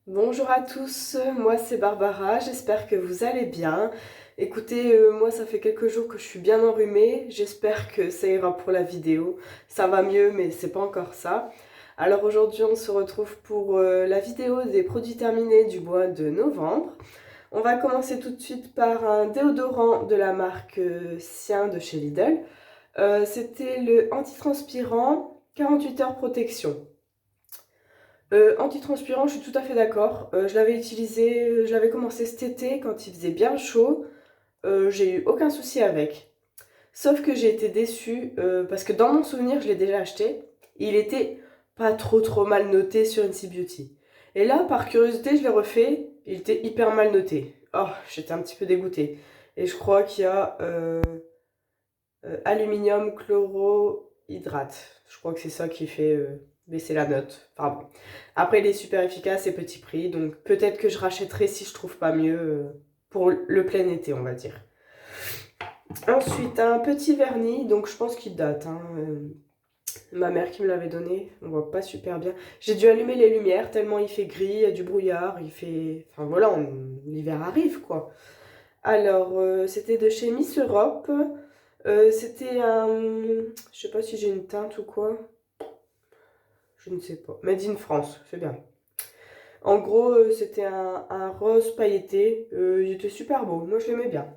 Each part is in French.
Bonjour à tous, moi c'est Barbara, j'espère que vous allez bien. Écoutez, moi ça fait quelques jours que je suis bien enrhumée, j'espère que ça ira pour la vidéo. Ça va mieux mais c'est pas encore ça. Alors aujourd'hui on se retrouve pour la vidéo des produits terminés du mois de novembre. On va commencer tout de suite par un déodorant de la marque Sien de chez Lidl. C'était le antitranspirant 48 heures protection. Antitranspirant, je suis tout à fait d'accord. Je l'avais utilisé, je l'avais commencé cet été quand il faisait bien chaud. J'ai eu aucun souci avec. Sauf que j'ai été déçue parce que dans mon souvenir, je l'ai déjà acheté. Il était pas trop mal noté sur NC Beauty. Et là, par curiosité, je l'ai refait. Il était hyper mal noté. Oh, j'étais un petit peu dégoûtée. Et je crois qu'il y a aluminium chlorohydrate. Je crois que c'est ça qui fait baisser la note. Enfin bon. Après, il est super efficace et petit prix, donc peut-être que je rachèterai si je trouve pas mieux pour le plein été, on va dire. Ensuite, un petit vernis, donc je pense qu'il date. Ma mère qui me l'avait donné, on voit pas super bien. J'ai dû allumer les lumières tellement il fait gris, il y a du brouillard, il fait... Enfin voilà, l'hiver arrive quoi. Alors, c'était de chez Miss Europe. C'était un... Je sais pas si j'ai une teinte ou quoi. Je ne sais pas. Made in France, c'est bien. En gros, c'était un rose pailleté. Il était super beau. Moi, je l'aimais bien.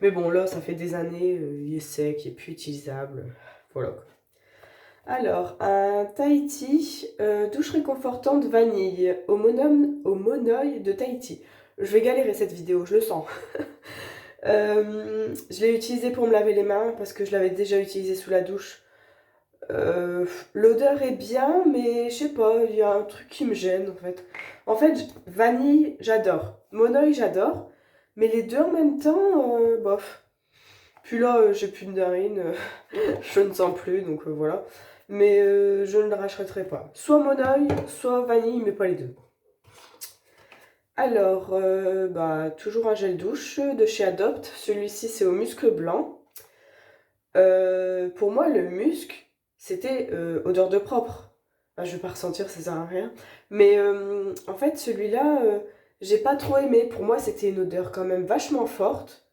Mais bon, là, ça fait des années. Il est sec, il est plus utilisable. Voilà. Alors, un Tahiti douche réconfortante vanille au monoeil de Tahiti. Je vais galérer cette vidéo, je le sens. Je l'ai utilisé pour me laver les mains parce que je l'avais déjà utilisé sous la douche. Euh, L'odeur est bien, mais je sais pas, il y a un truc qui me gêne en fait. En fait, vanille, j'adore. Monoeil, j'adore. Mais les deux en même temps, bof. Puis là, j'ai plus de narine, je ne sens plus, donc voilà. Mais je ne le rachèterai pas. Soit Monoeil, soit vanille, mais pas les deux. Alors, bah, toujours un gel douche de chez Adopt. Celui-ci, c'est au muscle blanc. Pour moi, le musc, c'était odeur de propre. Enfin, je vais pas ressentir, ça sert à rien. Mais en fait, celui-là, j'ai pas trop aimé. Pour moi, c'était une odeur quand même vachement forte.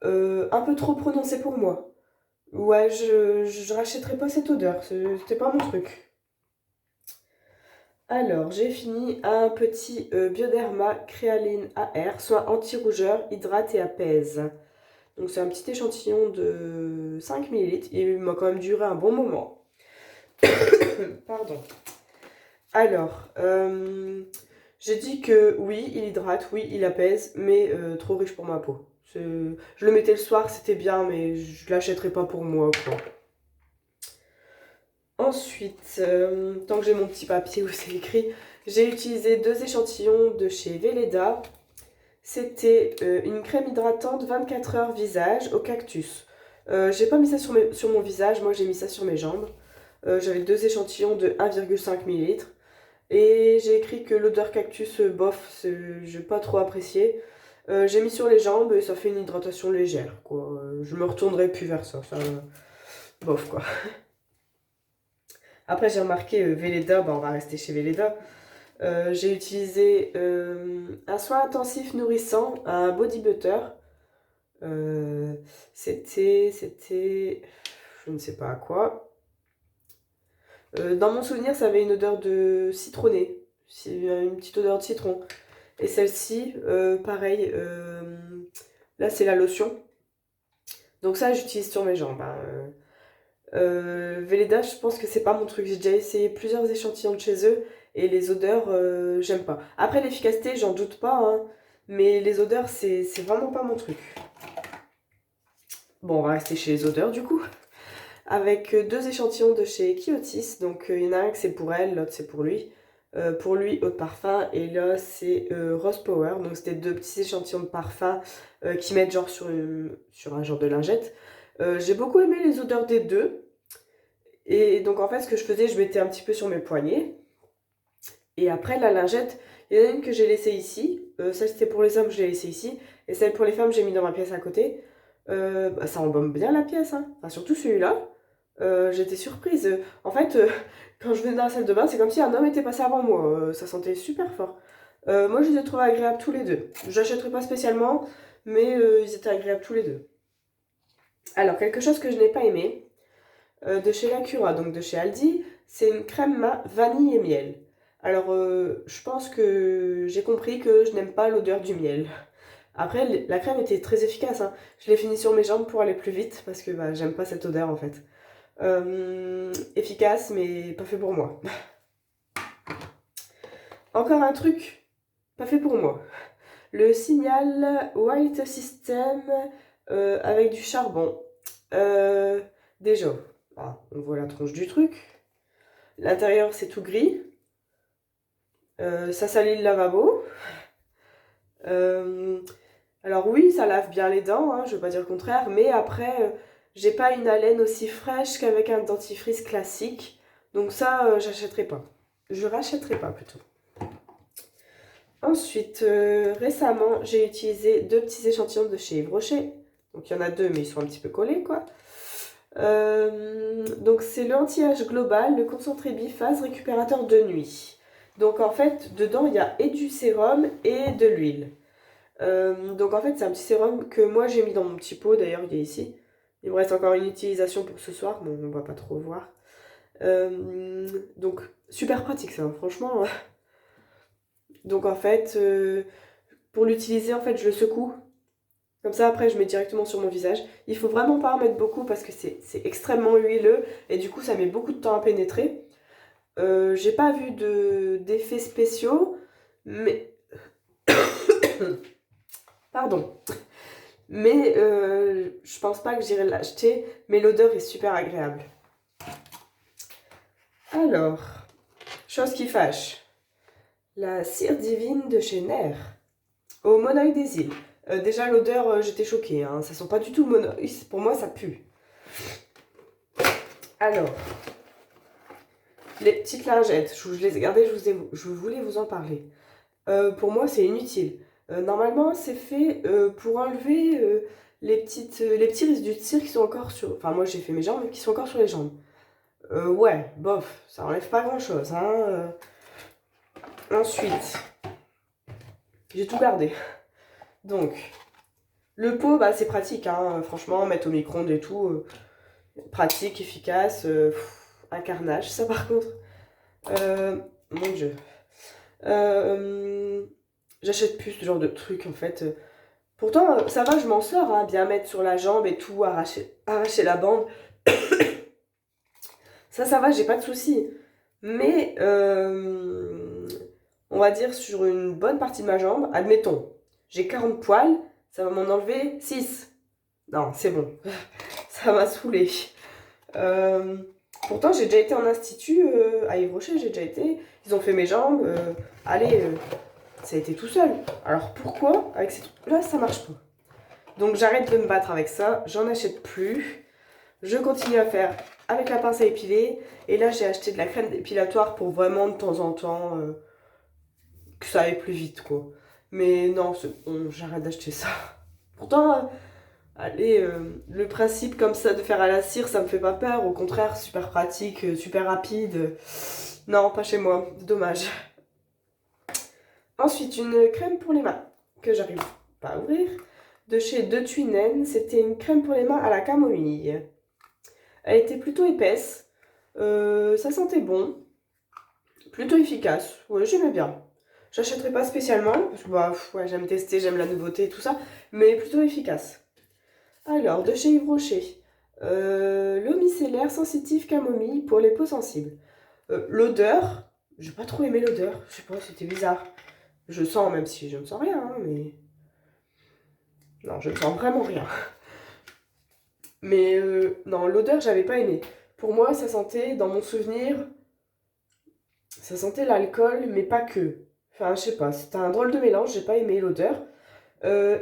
Un peu trop prononcée pour moi. Ouais, je rachèterai pas cette odeur. C'était pas mon truc. Alors, j'ai fini un petit Bioderma Créaline AR, soit anti-rougeur, hydrate et apaise. Donc c'est un petit échantillon de 5 millilitres. Il m'a quand même duré un bon moment. Pardon. Alors, j'ai dit que oui, il hydrate, oui, il apaise, mais trop riche pour ma peau. Je le mettais le soir, c'était bien, mais je l'achèterai pas pour moi, quoi. Ensuite, tant que j'ai mon petit papier où c'est écrit, j'ai utilisé deux échantillons de chez Velleda. C'était une crème hydratante 24 heures visage au cactus. J'ai pas mis ça sur mon visage, moi j'ai mis ça sur mes jambes. J'avais deux échantillons de 1,5 millilitres. Et j'ai écrit que l'odeur cactus, bof, j'ai pas trop apprécié. J'ai mis sur les jambes et ça fait une hydratation légère, quoi. Je me retournerai plus vers ça, bof, quoi. Après, j'ai remarqué Velleda, bah, on va rester chez Velleda. J'ai utilisé un soin intensif nourrissant, un body butter. Euh, c'était, je ne sais pas à quoi. Dans mon souvenir, ça avait une odeur de citronné, une petite odeur de citron. Et celle-ci, pareil, là c'est la lotion. Donc ça, j'utilise sur mes jambes, hein. Velleda, je pense que c'est pas mon truc. J'ai déjà essayé plusieurs échantillons de chez eux et les odeurs, j'aime pas. Après, l'efficacité, j'en doute pas, hein, mais les odeurs, c'est vraiment pas mon truc. Bon, on va rester chez les odeurs du coup. Avec deux échantillons de chez Kiotis. Donc il y en a un que c'est pour elle, l'autre c'est pour lui. Pour lui, eau de parfum. Et là, c'est Rose Power. Donc c'était deux petits échantillons de parfum qui mettent genre sur un genre de lingette. J'ai beaucoup aimé les odeurs des deux. Et donc en fait, ce que je faisais, je mettais un petit peu sur mes poignets. Et après, la lingette, il y en a une que j'ai laissée ici. Celle c'était pour les hommes, je l'ai laissée ici. Et celle pour les femmes, j'ai mis dans ma pièce à côté. Bah, ça embaume bien la pièce, hein. Enfin, surtout celui-là. J'étais surprise. En fait, quand je venais dans la salle de bain, c'est comme si un homme était passé avant moi. Ça sentait super fort. Moi, je les ai trouvés agréables tous les deux. J'achèterai pas spécialement, mais ils étaient agréables tous les deux. Alors, quelque chose que je n'ai pas aimé, de chez Lacura, donc de chez Aldi, c'est une crème vanille et miel. Alors, je pense que j'ai compris que je n'aime pas l'odeur du miel. Après, la crème était très efficace, hein. Je l'ai fini sur mes jambes pour aller plus vite, parce que bah, j'aime pas cette odeur en fait. Efficace, mais pas fait pour moi. Encore un truc, pas fait pour moi. Le Signal White System avec du charbon. Déjà, on voit la tronche du truc. L'intérieur, c'est tout gris. Ça salit le lavabo. Alors oui, ça lave bien les dents, hein, je veux pas dire le contraire, mais après, j'ai pas une haleine aussi fraîche qu'avec un dentifrice classique. Donc ça, j'achèterai pas. Je rachèterai pas plutôt. Ensuite, récemment, j'ai utilisé 2 petits échantillons de chez Yves Rocher. Donc il y en a 2, mais ils sont un petit peu collés, quoi. Donc c'est le anti-âge global, le concentré biphase récupérateur de nuit. Donc en fait, dedans, il y a et du sérum et de l'huile. Donc en fait, c'est un petit sérum que moi j'ai mis dans mon petit pot, d'ailleurs il est ici. Il me reste encore une utilisation pour ce soir, bon on va pas trop voir. Donc super pratique ça, hein, franchement. Donc en fait, pour l'utiliser, en fait, je le secoue. Comme ça, après, je mets directement sur mon visage. Il faut vraiment pas en mettre beaucoup parce que c'est extrêmement huileux et du coup, ça met beaucoup de temps à pénétrer. J'ai pas vu d'effets spéciaux, mais... Pardon. Mais je pense pas que j'irai l'acheter, mais l'odeur est super agréable. Alors, chose qui fâche. La cire divine de chez Nair, au Monoeil des îles. Déjà, l'odeur, j'étais choquée, hein. Ça sent pas du tout le monoeil. Pour moi, ça pue. Alors, les petites lingettes, je les ai gardées, je voulais vous en parler. Pour moi, c'est inutile. Normalement, c'est fait pour enlever les petits risques qui sont encore sur... Enfin, moi, j'ai fait mes jambes, qui sont encore sur les jambes. Ouais, bof, ça enlève pas grand-chose, hein. Ensuite, j'ai tout gardé. Donc, le pot, bah, c'est pratique, hein. Franchement, mettre au micro-ondes et tout, pratique, efficace, un carnage, ça par contre. Mon Dieu. J'achète plus ce genre de trucs en fait. Pourtant, ça va, je m'en sors, hein, bien mettre sur la jambe et tout, arracher la bande. Ça va, j'ai pas de soucis. Mais, on va dire sur une bonne partie de ma jambe, admettons, j'ai 40 poils, ça va m'en enlever 6. Non, c'est bon. Ça m'a saoulé. Pourtant, j'ai déjà été en institut à Yves Rocher, j'ai déjà été. Ils ont fait mes jambes. Allez, ça a été tout seul. Alors pourquoi, avec ces trucs-là, ça marche pas? Donc j'arrête de me battre avec ça, j'en achète plus. Je continue à faire avec la pince à épiler. Et là, j'ai acheté de la crème dépilatoire pour vraiment de temps en temps que ça aille plus vite, quoi. Mais non, bon, j'arrête d'acheter ça. Pourtant, allez, le principe comme ça de faire à la cire, ça me fait pas peur. Au contraire, super pratique, super rapide. Non, pas chez moi, dommage. Ensuite, une crème pour les mains que j'arrive pas à ouvrir. De chez De Tuinen, c'était une crème pour les mains à la camomille. Elle était plutôt épaisse, ça sentait bon, plutôt efficace. Ouais, j'aimais bien. J'achèterai pas spécialement, parce que bah, ouais, j'aime tester, j'aime la nouveauté et tout ça, mais plutôt efficace. Alors, de chez Yves Rocher, l'eau micellaire sensitive camomille pour les peaux sensibles. L'odeur, j'ai pas trop aimé l'odeur, je sais pas, c'était bizarre. Je sens, même si je ne sens rien, hein, mais... Non, je ne sens vraiment rien. Mais non, l'odeur, j'avais pas aimé. Pour moi, ça sentait, dans mon souvenir, ça sentait l'alcool, mais pas que. Enfin, je sais pas, c'était un drôle de mélange, j'ai pas aimé l'odeur.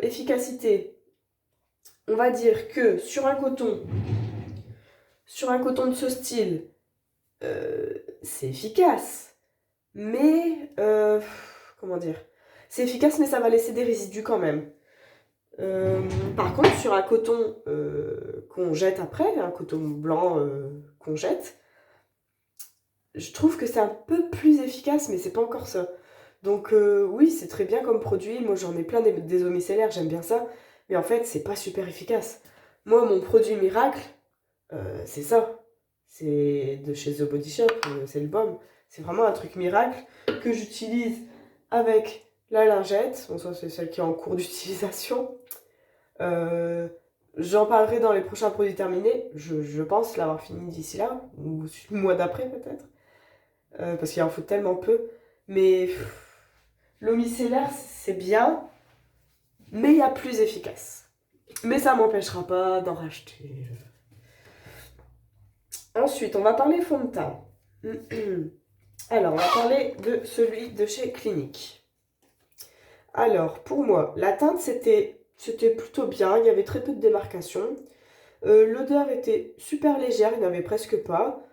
Efficacité, on va dire que sur un coton de ce style, c'est efficace. Mais, comment dire? C'est efficace, mais ça va laisser des résidus quand même. Par contre, sur un coton qu'on jette après, un coton blanc qu'on jette, je trouve que c'est un peu plus efficace, mais c'est pas encore ça. Donc oui, c'est très bien comme produit. Moi, j'en ai plein des eaux micellaires, j'aime bien ça. Mais en fait, c'est pas super efficace. Moi, mon produit miracle, c'est ça. C'est de chez The Body Shop, c'est le baume. C'est vraiment un truc miracle que j'utilise avec la lingette. Bon, ça, c'est celle qui est en cours d'utilisation. Euh, J'en parlerai dans les prochains produits terminés. Je pense l'avoir fini d'ici là, ou le mois d'après peut-être. Parce qu'il en faut tellement peu. Mais l'eau micellaire, c'est bien, mais il y a plus efficace. Mais ça m'empêchera pas d'en racheter. Ensuite, on va parler fond de teint. Alors, on va parler de celui de chez Clinique. Alors, pour moi, la teinte, c'était plutôt bien. Il y avait très peu de démarcation. L'odeur était super légère, il n'y en avait presque pas.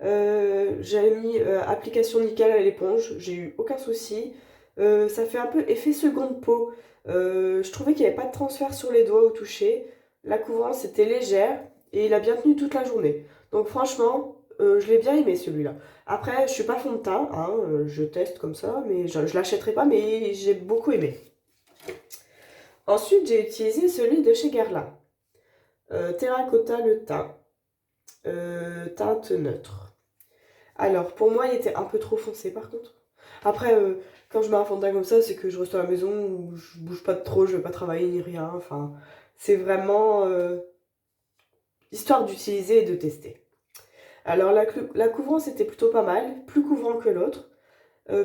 J'avais mis application nickel à l'éponge, j'ai eu aucun souci. Ça fait un peu effet seconde peau. Je trouvais qu'il n'y avait pas de transfert sur les doigts au toucher. La couvrance était légère et il a bien tenu toute la journée. Donc franchement, je l'ai bien aimé celui-là. Après, je suis pas fond de teint, hein, je teste comme ça, mais je l'achèterai pas, mais j'ai beaucoup aimé. Ensuite, j'ai utilisé celui de chez Guerlain. Terracotta le teint. Teinte neutre. Alors, pour moi, il était un peu trop foncé par contre. Après, quand je mets un fond de teint comme ça, c'est que je reste à la maison où je bouge pas de trop, je vais pas travailler ni rien. Enfin, c'est vraiment histoire d'utiliser et de tester. Alors, la couvrance était plutôt pas mal, plus couvrant que l'autre.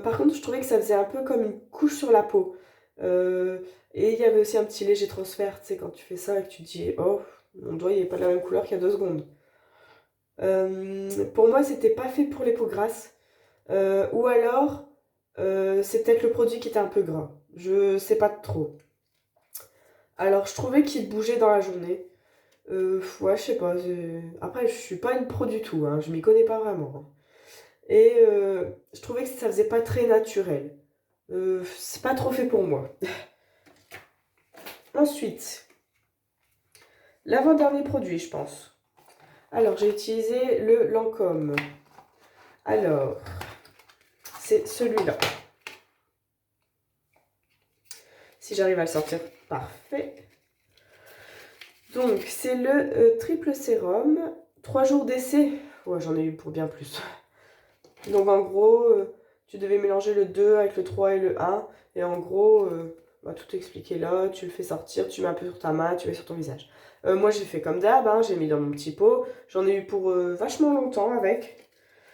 Par contre, je trouvais que ça faisait un peu comme une couche sur la peau. Et il y avait aussi un petit léger transfert, tu sais, quand tu fais ça et que tu te dis, oh, mon doigt il est pas de la même couleur qu'il y a 2 secondes. Pour moi, c'était pas fait pour les peaux grasses. Ou alors, c'est peut-être le produit qui était un peu gras. Je sais pas trop. Alors, je trouvais qu'il bougeait dans la journée. Ouais, je sais pas. Après, je suis pas une pro du tout, hein, je m'y connais pas vraiment. Et je trouvais que ça faisait pas très naturel. C'est pas trop fait pour moi. Ensuite, l'avant-dernier produit, je pense. Alors, j'ai utilisé le Lancôme. Alors, c'est celui-là. Si j'arrive à le sortir, parfait. Donc, c'est le triple sérum. 3 jours d'essai. Ouais, j'en ai eu pour bien plus. Donc, en gros, tu devais mélanger le 2 avec le 3 et le 1. Et en gros, bah, tout expliqué là. Tu le fais sortir, tu mets un peu sur ta main, tu mets sur ton visage. Moi, j'ai fait comme d'hab, hein, j'ai mis dans mon petit pot. J'en ai eu pour vachement longtemps avec.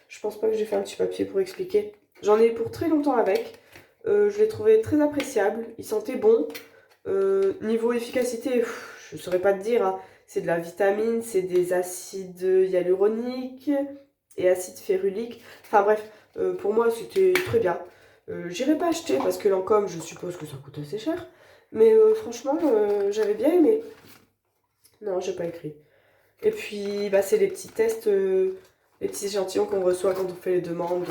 Je pense pas que j'ai fait un petit papier pour expliquer. J'en ai eu pour très longtemps avec. Je l'ai trouvé très appréciable. Il sentait bon. Niveau efficacité, je ne saurais pas te dire, hein. C'est de la vitamine, c'est des acides hyaluroniques et acides féruliques. Enfin bref, pour moi c'était très bien. J'irai pas acheter parce que Lancôme, je suppose que ça coûte assez cher. Mais franchement, j'avais bien aimé. Non, j'ai pas écrit. Et puis, bah, c'est les petits tests, les petits échantillons qu'on reçoit quand on fait les demandes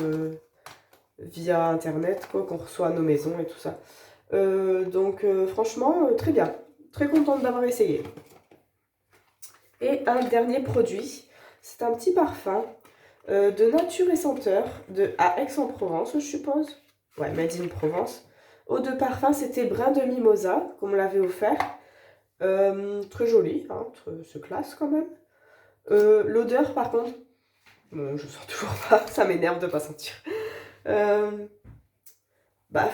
via Internet, quoi, qu'on reçoit à nos maisons et tout ça. Donc franchement, très bien. Très contente d'avoir essayé. Et un dernier produit, c'est un petit parfum de Nature et Senteur à Aix-en-Provence, je suppose. Ouais, Made in Provence. Eau de parfum, c'était Brin de Mimosa, qu'on me l'avait offert. Très joli, hein, c'est classe quand même. L'odeur, par contre, bon, je sens toujours pas, ça m'énerve de pas sentir. Bah,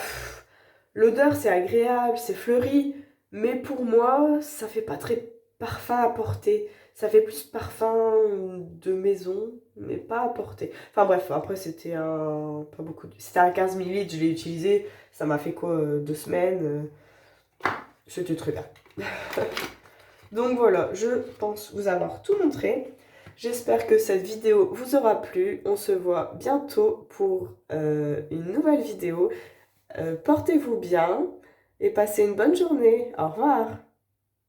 l'odeur, c'est agréable, c'est fleuri, mais pour moi, ça fait pas très parfum à porter. Ça fait plus parfum de maison, mais pas à porter. Enfin bref, après c'était pas beaucoup. C'était un 15 ml, je l'ai utilisé. Ça m'a fait quoi, 2 semaines. C'était très bien. Donc voilà, je pense vous avoir tout montré. J'espère que cette vidéo vous aura plu. On se voit bientôt pour une nouvelle vidéo. Portez-vous bien et passez une bonne journée. Au revoir.